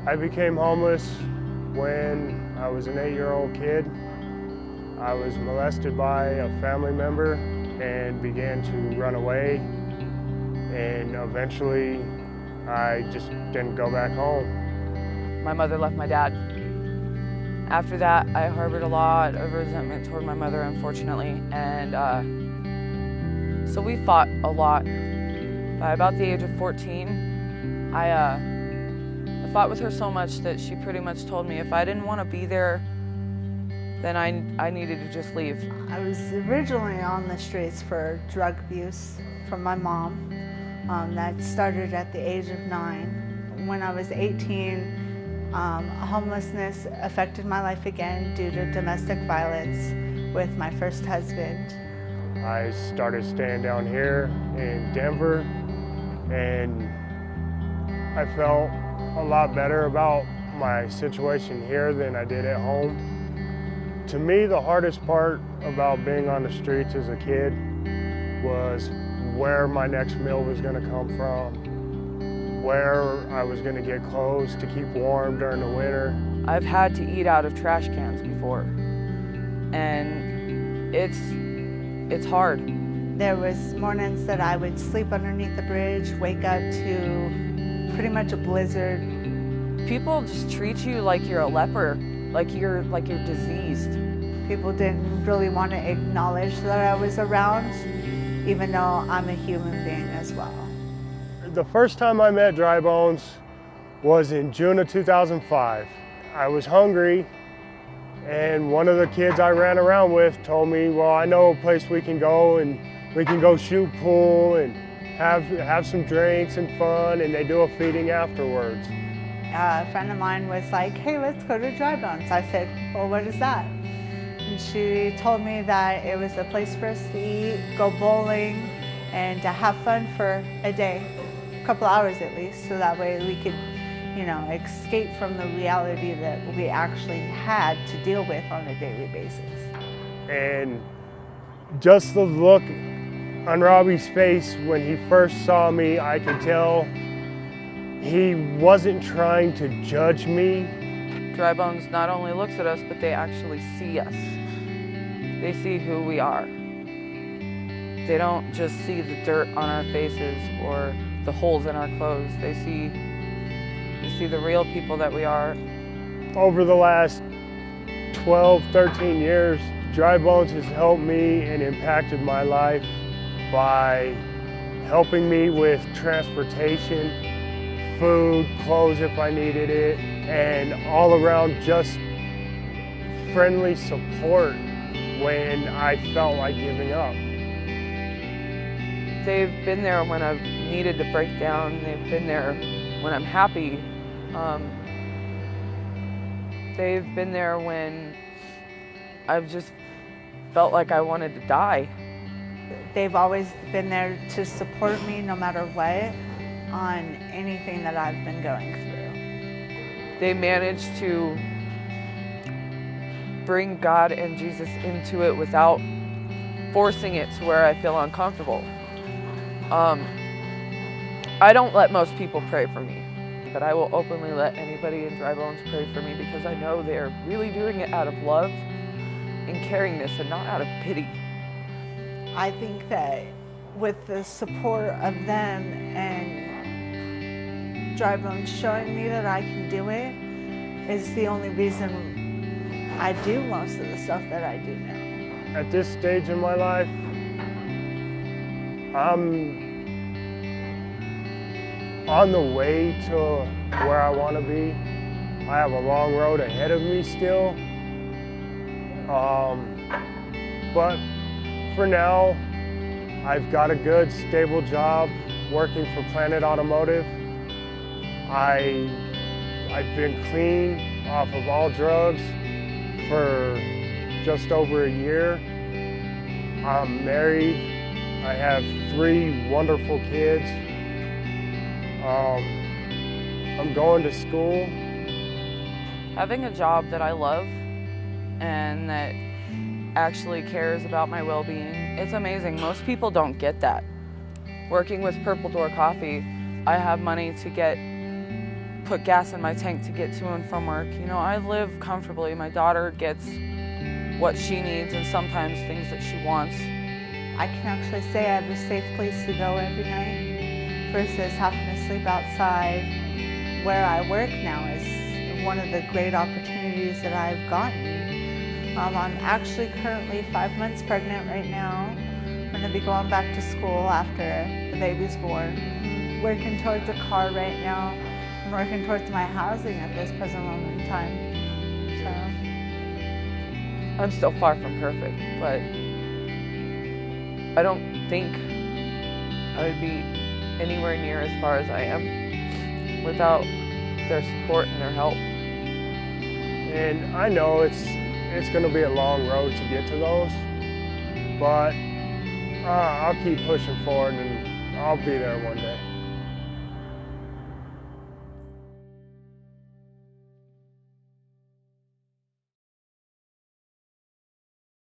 I became homeless when I was an 8-year-old kid. I was molested by a family member and began to run away, and eventually I just didn't go back home. My mother left my dad. After that, I harbored a lot of resentment toward my mother, unfortunately, and so we fought a lot. By about the age of 14, I fought with her so much that she pretty much told me if I didn't want to be there, then I needed to just leave. I was originally on the streets for drug abuse from my mom. That started at the age of 9. When I was 18, homelessness affected my life again due to domestic violence with my first husband. I started staying down here in Denver, and I felt a lot better about my situation here than I did at home. To me, the hardest part about being on the streets as a kid was where my next meal was going to come from, where I was going to get clothes to keep warm during the winter. I've had to eat out of trash cans before, and it's hard. There was mornings that I would sleep underneath the bridge, wake up to pretty much a blizzard. People just treat you like you're a leper, like you're diseased. People didn't really want to acknowledge that I was around, even though I'm a human being as well. The first time I met Dry Bones was in June of 2005. I was hungry, and one of the kids I ran around with told me, well, I know a place we can go, and we can go shoot pool and have some drinks and fun, and they do a feeding afterwards. A friend of mine was like, hey, let's go to Dry Bones. I said, well, what is that? And she told me that it was a place for us to eat, go bowling, and to have fun for a day, a couple hours at least, so that way we could, escape from the reality that we actually had to deal with on a daily basis. And just the look on Robbie's face when he first saw me, I could tell he wasn't trying to judge me. Dry Bones not only looks at us, but they actually see us. They see who we are. They don't just see the dirt on our faces or the holes in our clothes. They see the real people that we are. Over the last 12, 13 years, Dry Bones has helped me and impacted my life by helping me with transportation, food, clothes if I needed it, and all around just friendly support when I felt like giving up. They've been there when I've needed to break down. They've been there when I'm happy. They've been there when I've just felt like I wanted to die. They've always been there to support me no matter what on anything that I've been going through. They managed to bring God and Jesus into it without forcing it to where I feel uncomfortable. I don't let most people pray for me, but I will openly let anybody in Dry Bones pray for me because I know they're really doing it out of love and caringness and not out of pity. I think that with the support of them and Dry Bones showing me that I can do it is the only reason I do most of the stuff that I do now. At this stage in my life, I'm on the way to where I want to be. I have a long road ahead of me still. But for now, I've got a good, stable job working for Planet Automotive. I've been clean off of all drugs for just over a year. I'm married. I have 3 wonderful kids. I'm going to school. Having a job that I love and that actually cares about my well-being, it's amazing. Most people don't get that. Working with Purple Door Coffee, I have money to get put gas in my tank to get to and from work. You know, I live comfortably. My daughter gets what she needs and sometimes things that she wants. I can actually say I have a safe place to go every night versus having to sleep outside. Where I work now is one of the great opportunities that I've gotten. I'm actually currently 5 months pregnant right now. I'm going to be going back to school after the baby's born. I'm working towards a car right now. I'm working towards my housing at this present moment in time. So I'm still far from perfect, but I don't think I would be anywhere near as far as I am without their support and their help. And I know it's going to be a long road to get to those, but I'll keep pushing forward and I'll be there one day.